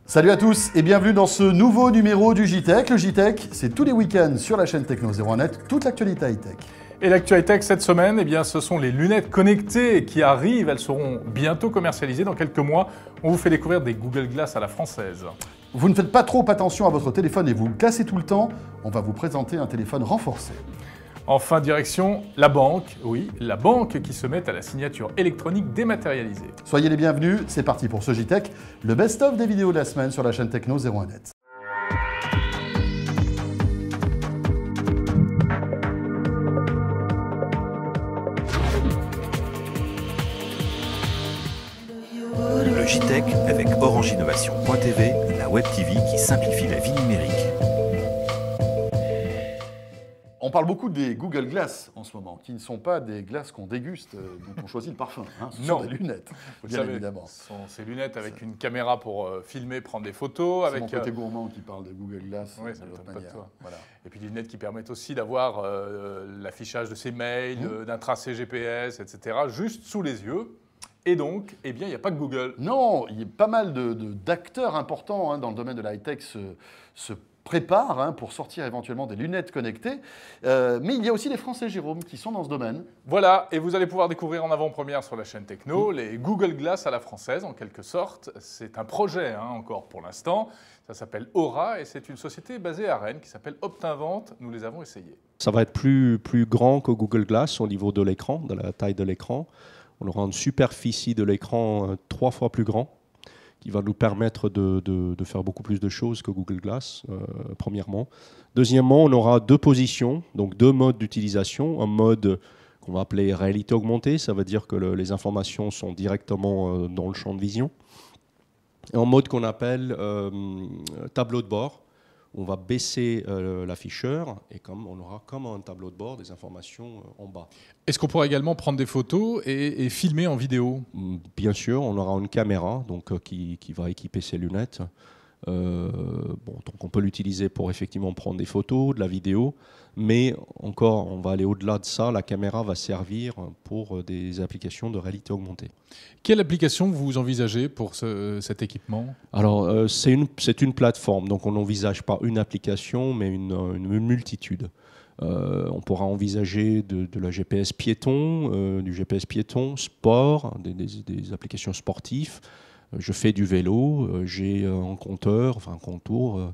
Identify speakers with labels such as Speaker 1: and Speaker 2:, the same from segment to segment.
Speaker 1: Salut à tous et bienvenue dans ce nouveau numéro du JTech. Le JTech, c'est tous les week-ends sur la chaîne Techno 01net, toute l'actualité high-tech.
Speaker 2: Et l'actualité tech cette semaine, eh bien, ce sont les lunettes connectées qui arrivent. Elles seront bientôt commercialisées dans quelques mois. On vous fait découvrir des Google Glass à la française.
Speaker 1: Vous ne faites pas trop attention à votre téléphone et vous le cassez tout le temps. On va vous présenter un téléphone renforcé.
Speaker 2: Enfin, direction la banque. Oui, la banque qui se met à la signature électronique dématérialisée.
Speaker 1: Soyez les bienvenus, c'est parti pour ce JTech, le best-of des vidéos de la semaine sur la chaîne Techno 01net.
Speaker 3: Le JTech avec OrangeInnovation.tv, la web TV qui simplifie la vie numérique.
Speaker 1: On parle beaucoup des Google Glass en ce moment, qui ne sont pas des glaces qu'on déguste, dont on choisit le parfum. Hein. Ce sont des lunettes, bien évidemment.
Speaker 2: Ce sont ces lunettes avec une caméra pour filmer, prendre des photos.
Speaker 1: C'est
Speaker 2: avec
Speaker 1: mon côté gourmand qui parle de Google Glass.
Speaker 2: Oui, ça ne m'étonne pas de toi.
Speaker 1: Voilà.
Speaker 2: Et puis des lunettes qui permettent aussi d'avoir l'affichage de ses mails, d'un tracé GPS, etc., juste sous les yeux. Et donc, eh bien, il n'y a pas que Google.
Speaker 1: Non, il y a pas mal d'acteurs importants dans le domaine de la high-tech se préparent pour sortir éventuellement des lunettes connectées. Mais il y a aussi des Français, Jérôme, qui sont dans ce domaine.
Speaker 2: Voilà, et vous allez pouvoir découvrir en avant-première sur la chaîne Techno les Google Glass à la française, en quelque sorte. C'est un projet encore pour l'instant. Ça s'appelle Aura et c'est une société basée à Rennes qui s'appelle Optinvente. Nous les avons essayés.
Speaker 4: Ça va être plus grand que Google Glass au niveau de l'écran, de la taille de l'écran. On aura une superficie de l'écran 3 fois plus grand, qui va nous permettre de faire beaucoup plus de choses que Google Glass, premièrement. Deuxièmement, on aura 2 positions, donc 2 modes d'utilisation. Un mode qu'on va appeler réalité augmentée, ça veut dire que les informations sont directement dans le champ de vision. Et un mode qu'on appelle tableau de bord. On va baisser l'afficheur et on aura comme un tableau de bord des informations en bas.
Speaker 2: Est-ce qu'on pourra également prendre des photos et filmer en vidéo?
Speaker 4: Bien sûr, on aura une caméra qui va équiper ces lunettes. Donc on peut l'utiliser pour effectivement prendre des photos, de la vidéo, mais encore, on va aller au-delà de ça. La caméra va servir pour des applications de réalité augmentée.
Speaker 2: Quelle application vous envisagez pour cet équipement?
Speaker 4: Alors, c'est une plateforme, donc on n'envisage pas une application, mais une multitude. On pourra envisager de la GPS piéton, du GPS piéton, sport, des applications sportives. Je fais du vélo, j'ai un contour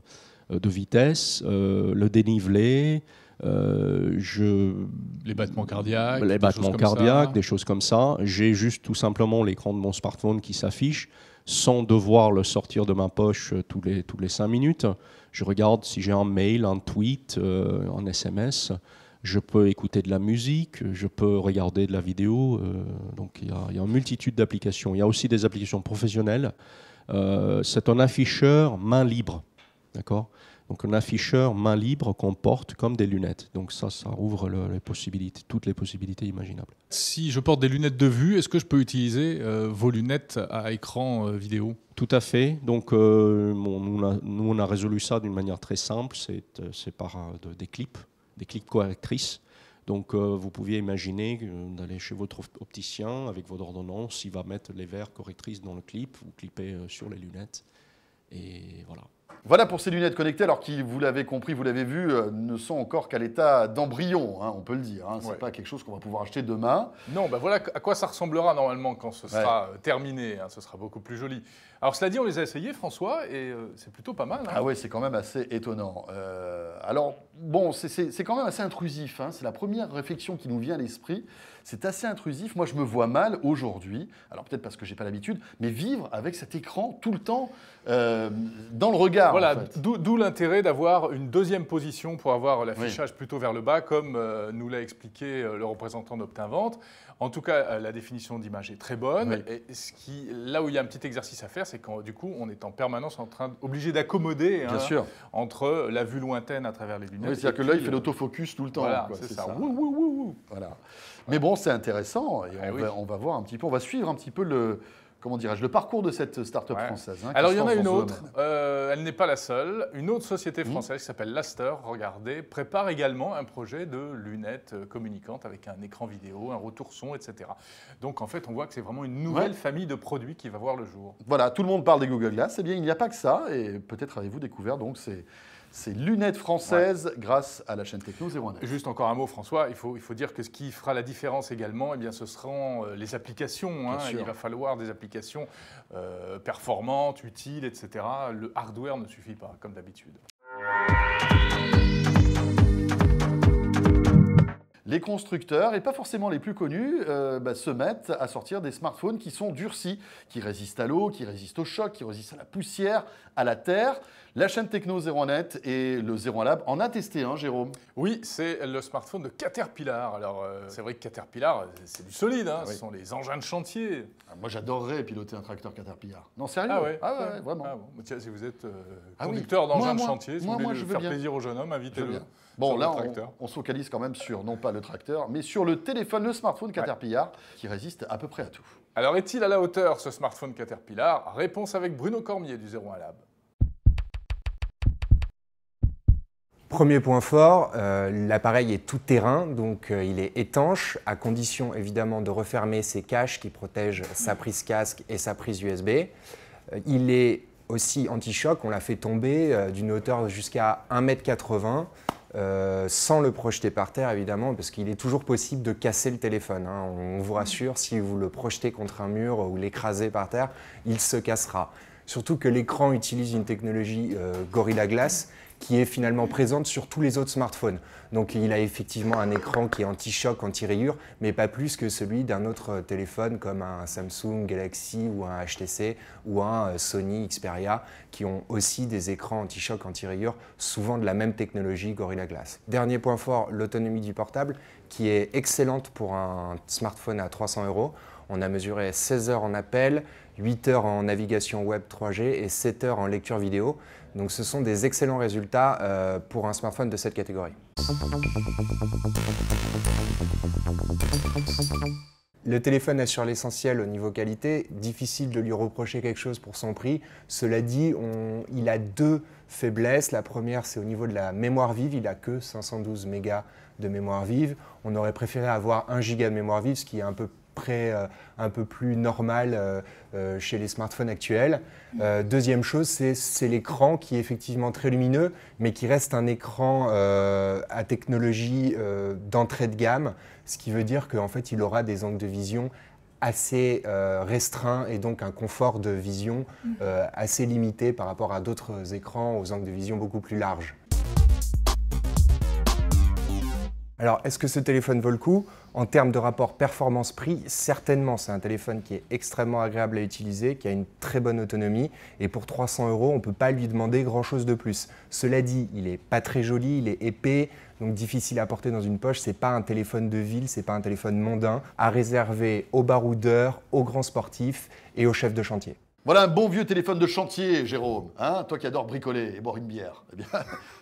Speaker 4: de vitesse, le dénivelé,
Speaker 2: les battements
Speaker 4: cardiaques, des choses comme ça. J'ai juste tout simplement l'écran de mon smartphone qui s'affiche sans devoir le sortir de ma poche tous les 5 minutes. Je regarde si j'ai un mail, un tweet, un SMS. Je peux écouter de la musique, je peux regarder de la vidéo. Donc il y a une multitude d'applications. Il y a aussi des applications professionnelles. C'est un afficheur main libre. D'accord ? Donc un afficheur main libre qu'on porte comme des lunettes. Donc ça ouvre toutes les possibilités imaginables.
Speaker 2: Si je porte des lunettes de vue, est-ce que je peux utiliser vos lunettes à écran vidéo?
Speaker 4: Tout à fait. Donc nous on a résolu ça d'une manière très simple. C'est par des clips correctrices. Donc vous pouviez imaginer d'aller chez votre opticien avec votre ordonnance, il va mettre les verres correctrices dans le clip, vous clipez sur les lunettes et voilà.
Speaker 1: Voilà pour ces lunettes connectées, alors qui, vous l'avez compris, vous l'avez vu, ne sont encore qu'à l'état d'embryon, on peut le dire. Ce n'est pas quelque chose qu'on va pouvoir acheter demain.
Speaker 2: Non, voilà à quoi ça ressemblera normalement quand ce sera terminé. Ce sera beaucoup plus joli. Alors cela dit, on les a essayés, François, et c'est plutôt pas mal.
Speaker 1: Ah oui, c'est quand même assez étonnant. Alors, bon, c'est quand même assez intrusif. C'est la première réflexion qui nous vient à l'esprit. C'est assez intrusif. Moi, je me vois mal aujourd'hui, alors peut-être parce que je n'ai pas l'habitude, mais vivre avec cet écran tout le temps dans le regard.
Speaker 2: Voilà,
Speaker 1: en fait.
Speaker 2: D'où l'intérêt d'avoir une deuxième position pour avoir l'affichage plutôt vers le bas, comme nous l'a expliqué le représentant d'Optinvente. En tout cas, la définition d'image est très bonne.
Speaker 1: Oui.
Speaker 2: Et là où il y a un petit exercice à faire, c'est qu'en du coup, on est en permanence obligé d'accommoder entre la vue lointaine à travers les lunettes.
Speaker 1: Oui, c'est-à-dire que l'œil fait l'autofocus tout le temps.
Speaker 2: Voilà, c'est ça.
Speaker 1: Voilà. Mais bon, c'est intéressant. Et on va voir un petit peu, on va suivre un petit peu comment dirais-je, le parcours de cette start-up
Speaker 2: Ouais.
Speaker 1: française. Hein, qui
Speaker 2: Alors
Speaker 1: se
Speaker 2: il y en a
Speaker 1: lance
Speaker 2: une
Speaker 1: dans ce
Speaker 2: autre,
Speaker 1: domaine.
Speaker 2: elle n'est pas la seule. Une autre société française qui s'appelle Laster, regardez, prépare également un projet de lunettes communicantes avec un écran vidéo, un retour son, etc. Donc en fait, on voit que c'est vraiment une nouvelle famille de produits qui va voir le jour.
Speaker 1: Voilà, tout le monde parle des Google Glass. Eh bien, il n'y a pas que ça. Et peut-être avez-vous découvert donc ces lunettes françaises grâce à la chaîne Techno 01.
Speaker 2: Juste encore un mot, François, il faut dire que ce qui fera la différence également, eh bien, ce seront les applications. Hein.
Speaker 1: sûr.
Speaker 2: Il va falloir des applications performantes, utiles, etc. Le hardware ne suffit pas, comme d'habitude.
Speaker 1: Les constructeurs, et pas forcément les plus connus, se mettent à sortir des smartphones qui sont durcis, qui résistent à l'eau, qui résistent au choc, qui résistent à la poussière, à la terre. La chaîne Techno 01net et le 01 Lab en a testé un, Jérôme.
Speaker 2: Oui, c'est le smartphone de Caterpillar. Alors, c'est vrai que Caterpillar, c'est du solide, hein.
Speaker 1: Ah oui.
Speaker 2: Ce sont les engins de chantier.
Speaker 1: Ah, moi, j'adorerais piloter un tracteur Caterpillar. Non, sérieux?
Speaker 2: Ah ouais,
Speaker 1: vraiment.
Speaker 2: Ah bon. Tiens, si vous êtes
Speaker 1: Ah oui.
Speaker 2: conducteur d'engins de
Speaker 1: Moi,
Speaker 2: chantier, si
Speaker 1: moi,
Speaker 2: vous voulez
Speaker 1: je veux
Speaker 2: faire
Speaker 1: bien.
Speaker 2: plaisir au jeune homme,
Speaker 1: Je veux
Speaker 2: invitez-le.
Speaker 1: bien. Bon,
Speaker 2: sur
Speaker 1: là,
Speaker 2: le tracteur.
Speaker 1: on se focalise quand même sur, non pas le tracteur, mais sur le téléphone, le smartphone Caterpillar, qui résiste à peu près à tout.
Speaker 2: Alors, est-il à la hauteur, ce smartphone Caterpillar? Réponse avec Bruno Cormier du 01 Lab.
Speaker 5: Premier point fort, l'appareil est tout terrain, donc il est étanche, à condition évidemment de refermer ses caches qui protègent sa prise casque et sa prise USB. Il est aussi anti-choc, on l'a fait tomber d'une hauteur jusqu'à 1,80 m sans le projeter par terre évidemment, parce qu'il est toujours possible de casser le téléphone. Hein. On vous rassure, si vous le projetez contre un mur ou l'écrasez par terre, il se cassera. Surtout que l'écran utilise une technologie Gorilla Glass qui est finalement présente sur tous les autres smartphones. Donc il a effectivement un écran qui est anti-choc, anti-rayure, mais pas plus que celui d'un autre téléphone comme un Samsung Galaxy ou un HTC ou un Sony Xperia qui ont aussi des écrans anti-choc, anti-rayure, souvent de la même technologie Gorilla Glass. Dernier point fort, l'autonomie du portable qui est excellente pour un smartphone à 300 €. On a mesuré 16 heures en appel, 8 heures en navigation web 3G et 7 heures en lecture vidéo. Donc ce sont des excellents résultats pour un smartphone de cette catégorie. Le téléphone assure l'essentiel au niveau qualité, difficile de lui reprocher quelque chose pour son prix. Cela dit, il a deux faiblesses. La première, c'est au niveau de la mémoire vive, il n'a que 512 mégas de mémoire vive. On aurait préféré avoir 1 giga de mémoire vive, ce qui est un peu plus normal chez les smartphones actuels. Deuxième chose, c'est l'écran qui est effectivement très lumineux, mais qui reste un écran à technologie d'entrée de gamme, ce qui veut dire qu'en fait, il aura des angles de vision assez restreints et donc un confort de vision assez limité par rapport à d'autres écrans aux angles de vision beaucoup plus larges. Alors, est-ce que ce téléphone vaut le coup? En termes de rapport performance-prix, certainement. C'est un téléphone qui est extrêmement agréable à utiliser, qui a une très bonne autonomie. Et pour 300 €, on ne peut pas lui demander grand-chose de plus. Cela dit, il n'est pas très joli, il est épais, donc difficile à porter dans une poche. Ce n'est pas un téléphone de ville, ce n'est pas un téléphone mondain, à réserver aux baroudeurs, aux grands sportifs et aux chefs de chantier.
Speaker 1: Voilà un bon vieux téléphone de chantier, Jérôme. Hein, toi qui adores bricoler et boire une bière. Eh bien,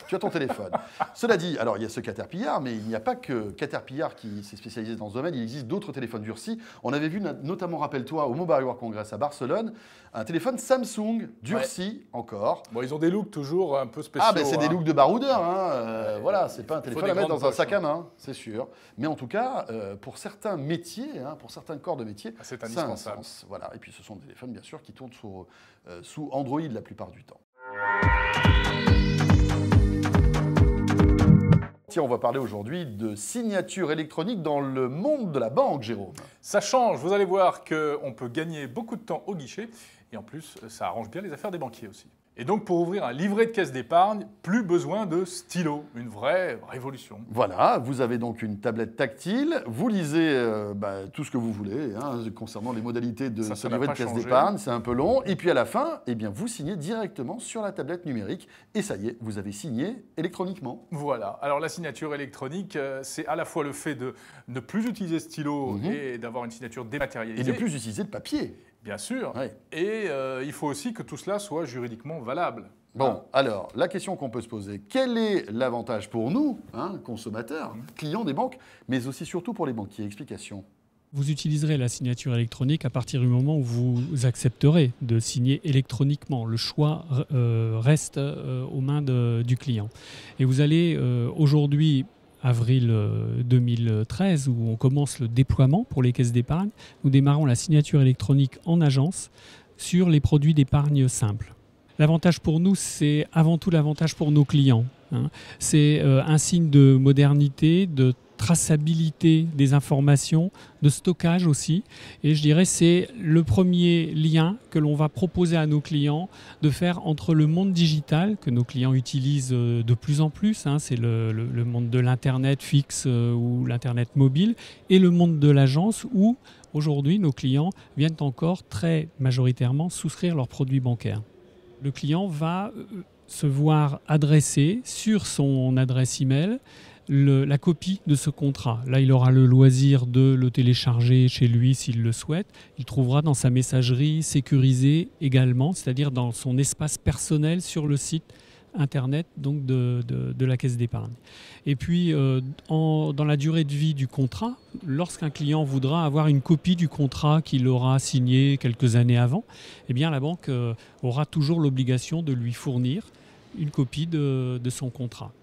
Speaker 1: tu as ton téléphone. Cela dit, alors il y a ce Caterpillar, mais il n'y a pas que Caterpillar qui s'est spécialisé dans ce domaine. Il existe d'autres téléphones durcis. On avait vu notamment, rappelle-toi, au Mobile World Congress à Barcelone, un téléphone Samsung durci encore.
Speaker 2: Bon, ils ont des looks toujours un peu spéciaux.
Speaker 1: Ah, ben c'est des looks de baroudeur. Voilà, c'est pas un
Speaker 2: faut
Speaker 1: téléphone
Speaker 2: des
Speaker 1: à mettre
Speaker 2: grandes
Speaker 1: dans un
Speaker 2: poches,
Speaker 1: sac à main, c'est sûr. Mais en tout cas, pour certains métiers, pour certains corps de métier,
Speaker 2: c'est
Speaker 1: ça a un
Speaker 2: indispensable.
Speaker 1: sens. Voilà. Et puis ce sont des téléphones, bien sûr, qui tournent sous Android la plupart du temps. Tiens, on va parler aujourd'hui de signature électronique dans le monde de la banque, Jérôme.
Speaker 2: Ça change, vous allez voir qu'on peut gagner beaucoup de temps au guichet et en plus, ça arrange bien les affaires des banquiers aussi. Et donc, pour ouvrir un livret de caisse d'épargne, plus besoin de stylo, une vraie révolution.
Speaker 1: Voilà, vous avez donc une tablette tactile, vous lisez tout ce que vous voulez concernant les modalités de
Speaker 2: Ça
Speaker 1: ce
Speaker 2: n'a
Speaker 1: livret de
Speaker 2: pas
Speaker 1: caisse
Speaker 2: changé.
Speaker 1: d'épargne, c'est un peu long, et puis à la fin, eh bien, vous signez directement sur la tablette numérique, et ça y est, vous avez signé électroniquement.
Speaker 2: Voilà, alors la signature électronique, c'est à la fois le fait de ne plus utiliser stylo et d'avoir une signature dématérialisée.
Speaker 1: Et ne plus utiliser de papier.
Speaker 2: Bien sûr,
Speaker 1: Ouais.
Speaker 2: et il faut aussi que tout cela soit juridiquement valable.
Speaker 1: Bon, alors, la question qu'on peut se poser, quel est l'avantage pour nous, consommateurs, clients des banques, mais aussi surtout pour les banquiers? Explication.
Speaker 6: Vous utiliserez la signature électronique à partir du moment où vous accepterez de signer électroniquement. Le choix reste aux mains du client. Et vous allez aujourd'hui, avril 2013, où on commence le déploiement pour les caisses d'épargne, nous démarrons la signature électronique en agence sur les produits d'épargne simple. L'avantage pour nous, c'est avant tout l'avantage pour nos clients. C'est un signe de modernité, de traçabilité des informations, de stockage aussi. Et je dirais c'est le premier lien que l'on va proposer à nos clients de faire entre le monde digital que nos clients utilisent de plus en plus, c'est le monde de l'Internet fixe ou l'Internet mobile, et le monde de l'agence où aujourd'hui nos clients viennent encore très majoritairement souscrire leurs produits bancaires. Le client va se voir adresser sur son adresse email la copie de ce contrat. Là, il aura le loisir de le télécharger chez lui s'il le souhaite. Il trouvera dans sa messagerie sécurisée également, c'est-à-dire dans son espace personnel sur le site Internet donc de la caisse d'épargne. Et puis, dans la durée de vie du contrat, lorsqu'un client voudra avoir une copie du contrat qu'il aura signé quelques années avant, eh bien, la banque aura toujours l'obligation de lui fournir une copie de son contrat.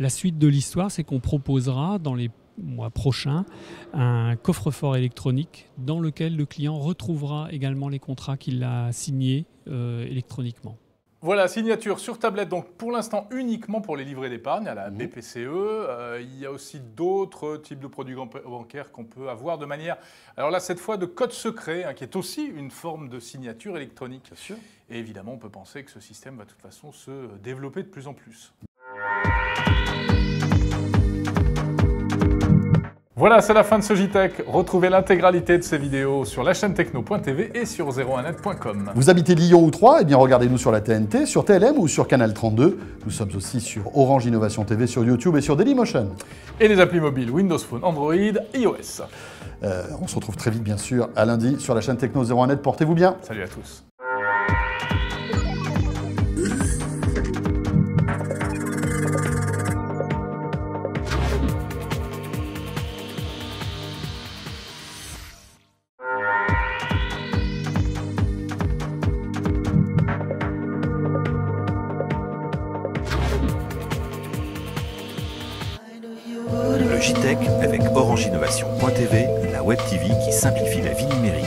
Speaker 6: La suite de l'histoire, c'est qu'on proposera dans les mois prochains un coffre-fort électronique dans lequel le client retrouvera également les contrats qu'il a signés électroniquement.
Speaker 2: Voilà, signature sur tablette, donc pour l'instant uniquement pour les livrets d'épargne à la BPCE. Il y a aussi d'autres types de produits bancaires qu'on peut avoir de manière, alors là cette fois de code secret, qui est aussi une forme de signature électronique. Bien sûr. Et évidemment, on peut penser que ce système va de toute façon se développer de plus en plus. Voilà, c'est la fin de ce JTech. Retrouvez l'intégralité de ces vidéos sur la chaîne techno.tv et sur 01net.com.
Speaker 1: Vous habitez Lyon ou Troyes? Eh bien, regardez-nous sur la TNT, sur TLM ou sur Canal 32. Nous sommes aussi sur Orange Innovation TV, sur YouTube et sur Dailymotion.
Speaker 2: Et les applis mobiles Windows Phone, Android, iOS.
Speaker 1: On se retrouve très vite, bien sûr, à lundi sur la chaîne Techno 01net. Portez-vous bien.
Speaker 2: Salut à tous.
Speaker 3: Le JTech avec Orange Innovation.tv, la web TV qui simplifie la vie numérique.